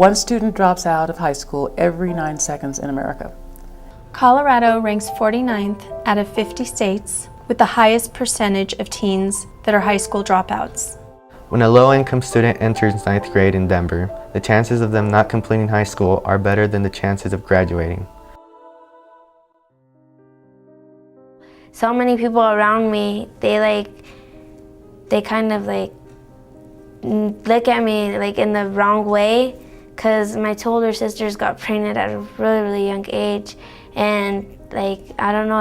One student drops out of high school every 9 seconds in America. Colorado ranks 49th out of 50 states with the highest percentage of teens that are high school dropouts. When a low-income student enters 9th grade in Denver, the chances of them not completing high school are better than the chances of graduating. So many people around me, they kind of look at me in the wrong way, because my two older sisters got pregnant at a really, really young age, and I don't know,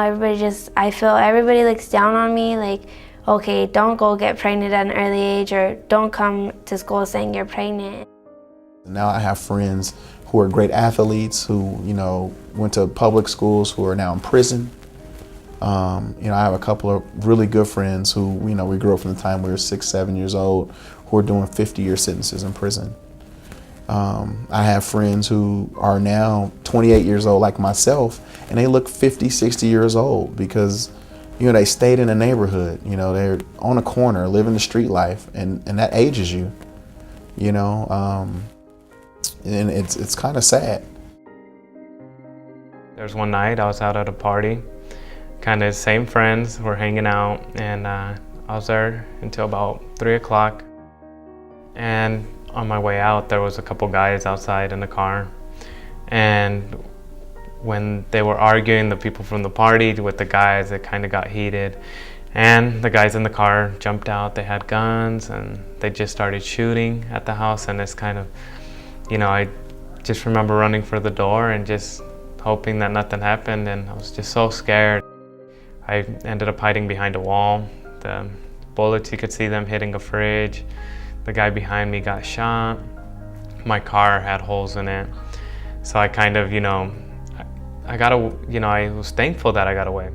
I feel everybody looks down on me, okay, don't go get pregnant at an early age, or don't come to school saying you're pregnant. Now I have friends who are great athletes who, went to public schools, who are now in prison. I have a couple of really good friends who, we grew up from the time we were 6, 7 years old, who are doing 50-year sentences in prison. I have friends who are now 28 years old like myself, and they look 50, 60 years old because, they stayed in a neighborhood, they're on a corner, living the street life, and that ages you, and it's kind of sad. There's one night I was out at a party, kind of same friends were hanging out, and I was there until about 3 o'clock. And on my way out, there was a couple guys outside in the car, and when they were arguing, the people from the party with the guys, it kind of got heated, and the guys in the car jumped out. They had guns, and they just started shooting at the house, and it's kind of, I just remember running for the door and just hoping that nothing happened, and I was just so scared. I ended up hiding behind a wall. The bullets, you could see them hitting a fridge. The guy behind me got shot. My car had holes in it. So I kind of, I was thankful that I got away.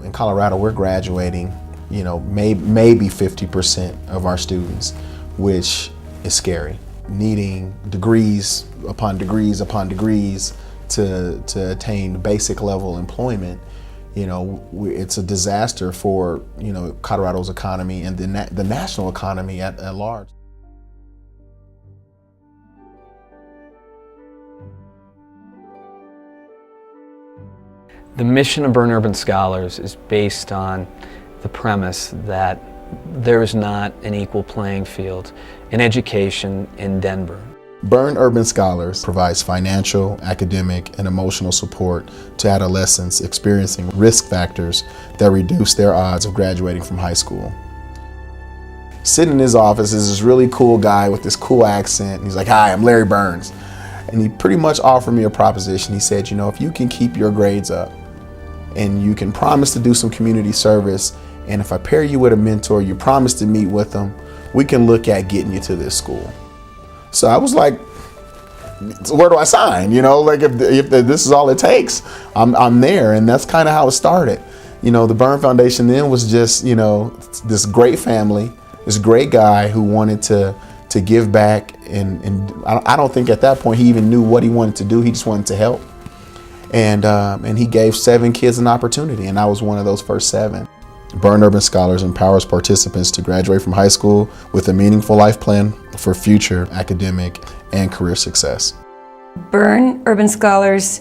In Colorado, we're graduating, maybe 50% of our students, which is scary. Needing degrees upon degrees upon degrees to attain basic level employment, it's a disaster for, Colorado's economy and the national economy at large. The mission of Byrne Urban Scholars is based on the premise that there is not an equal playing field in education in Denver. Byrne Urban Scholars provides financial, academic, and emotional support to adolescents experiencing risk factors that reduce their odds of graduating from high school. Sitting in his office is this really cool guy with this cool accent, and he's like, "Hi, I'm Larry Burns." And he pretty much offered me a proposition. He said, if you can keep your grades up and you can promise to do some community service, and if I pair you with a mentor, you promise to meet with them, we can look at getting you to this school. So I was like, so where do I sign? If this is all it takes, I'm there. And that's kind of how it started. The Byrne Foundation then was just, this great family, this great guy who wanted to give back. And I don't think at that point he even knew what he wanted to do. He just wanted to help. And he gave 7 kids an opportunity, and I was one of those first 7. Byrne Urban Scholars empowers participants to graduate from high school with a meaningful life plan for future academic and career success. Byrne Urban Scholars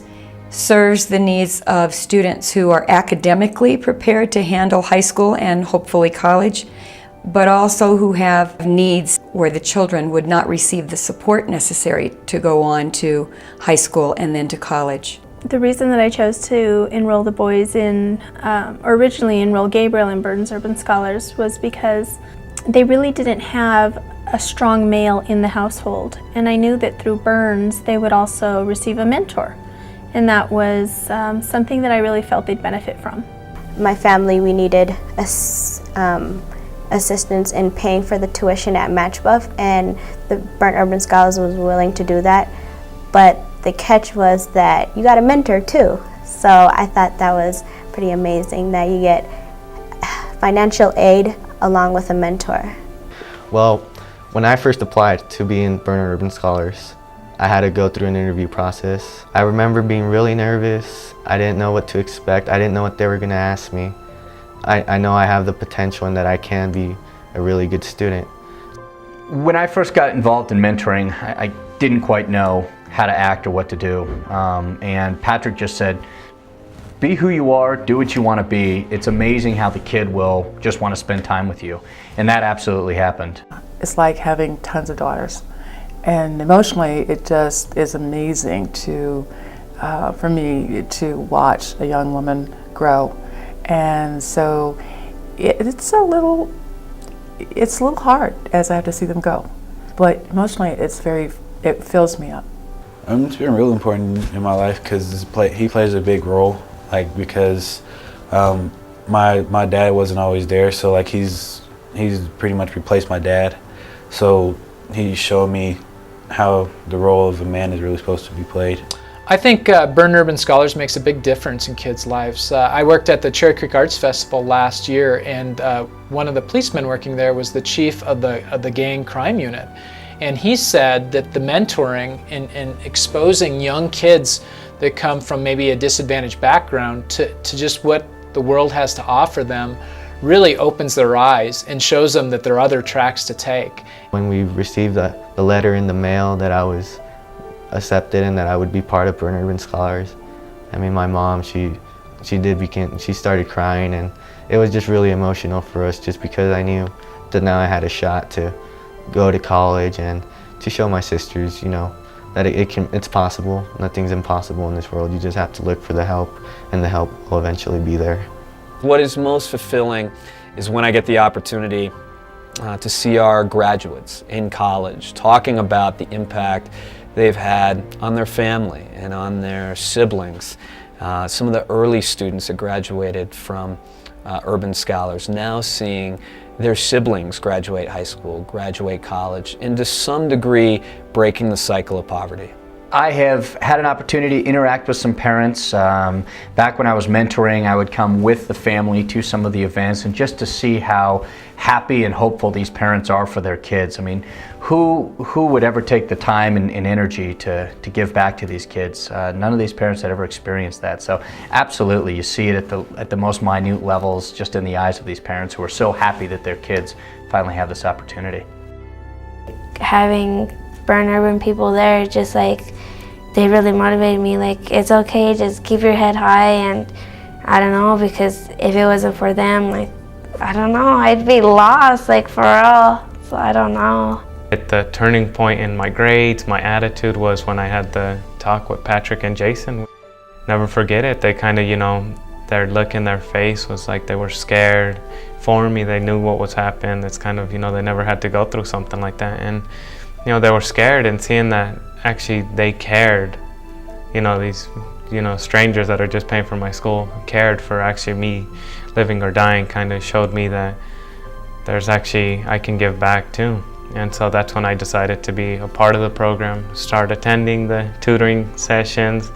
serves the needs of students who are academically prepared to handle high school and hopefully college, but also who have needs where the children would not receive the support necessary to go on to high school and then to college. The reason that I chose to enroll the boys or originally enroll Gabriel in Byrne Urban Scholars was because they really didn't have a strong male in the household. And I knew that through Byrne's they would also receive a mentor. And that was something that I really felt they'd benefit from. My family, we needed assistance in paying for the tuition at Matchbuff, and the Byrne Urban Scholars was willing to do that. But the catch was that you got a mentor too. So I thought that was pretty amazing that you get financial aid along with a mentor. Well, when I first applied to be in Byrne Urban Scholars, I had to go through an interview process. I remember being really nervous. I didn't know what to expect. I didn't know what they were going to ask me. I know I have the potential and that I can be a really good student. When I first got involved in mentoring, I didn't quite know how to act or what to do. And Patrick just said, be who you are, do what you want to be. It's amazing how the kid will just want to spend time with you. And that absolutely happened. It's like having tons of daughters. And emotionally, it just is amazing to, for me, to watch a young woman grow. And so it's a little hard as I have to see them go. But emotionally, it fills me up. It's been really important in my life because he plays a big role. Like, because my dad wasn't always there, so like he's pretty much replaced my dad. So he showed me how the role of a man is really supposed to be played. I think Byrne Urban Scholars makes a big difference in kids' lives. I worked at the Cherry Creek Arts Festival last year, and one of the policemen working there was the chief of the gang crime unit. And he said that the mentoring and exposing young kids that come from maybe a disadvantaged background to just what the world has to offer them really opens their eyes and shows them that there are other tracks to take. When we received the letter in the mail that I was accepted and that I would be part of Byrne Urban Scholars, I mean, my mom, she started crying, and it was just really emotional for us, just because I knew that now I had a shot to go to college and to show my sisters, you know, that it's possible. Nothing's impossible in this world. You just have to look for the help, and the help will eventually be there. What is most fulfilling is when I get the opportunity to see our graduates in college talking about the impact they've had on their family and on their siblings. Some of the early students that graduated from Urban Scholars now seeing their siblings graduate high school, graduate college, and to some degree breaking the cycle of poverty. I have had an opportunity to interact with some parents. Back when I was mentoring, I would come with the family to some of the events, and just to see how happy and hopeful these parents are for their kids. I mean, who would ever take the time and energy to give back to these kids? None of these parents had ever experienced that. So absolutely, you see it at the most minute levels, just in the eyes of these parents who are so happy that their kids finally have this opportunity. Having Byrne Urban people there, just like, they really motivated me. Like, it's okay, just keep your head high. And I don't know, because if it wasn't for them, like, I don't know, I'd be lost, like, for real. So I don't know. At the turning point in my grades, my attitude was when I had the talk with Patrick and Jason. Never forget it. They kind of, you know, their look in their face was like they were scared for me. They knew what was happening. It's kind of, you know, they never had to go through something like that. And, you know, they were scared, and seeing that actually they cared, you know, these, you know, strangers that are just paying for my school cared for actually me living or dying, kind of showed me that there's actually, I can give back too. And so that's when I decided to be a part of the program, start attending the tutoring sessions,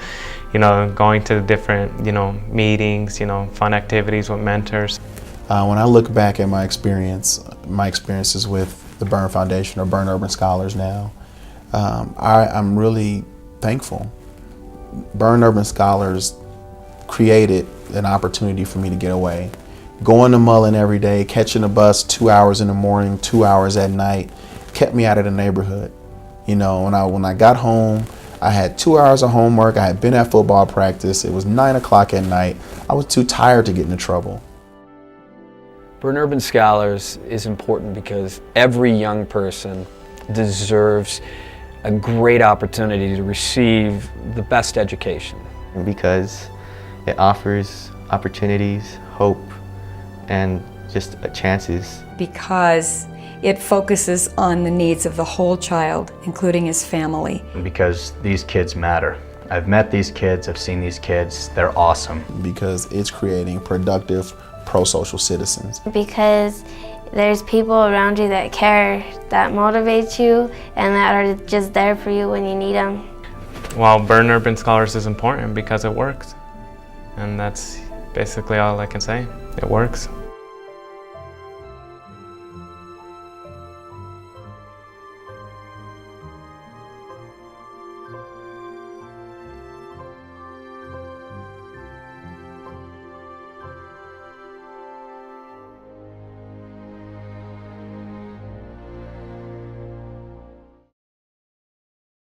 you know, going to the different, you know, meetings, you know, fun activities with mentors. When I look back at my experiences with the Byrne Foundation, or Byrne Urban Scholars now, I'm really thankful. Byrne Urban Scholars created an opportunity for me to get away. Going to Mullen every day, catching a bus 2 hours in the morning, 2 hours at night, kept me out of the neighborhood. You know, when I got home, I had 2 hours of homework. I had been at football practice. It was 9 o'clock at night. I was too tired to get into trouble. Byrne Urban Scholars is important because every young person deserves a great opportunity to receive the best education. Because it offers opportunities, hope, and just chances. Because it focuses on the needs of the whole child, including his family. Because these kids matter. I've met these kids, I've seen these kids, they're awesome. Because it's creating productive, pro-social citizens. Because there's people around you that care, that motivate you, and that are just there for you when you need them. Well, Byrne Urban Scholars is important because it works. And that's basically all I can say. It works.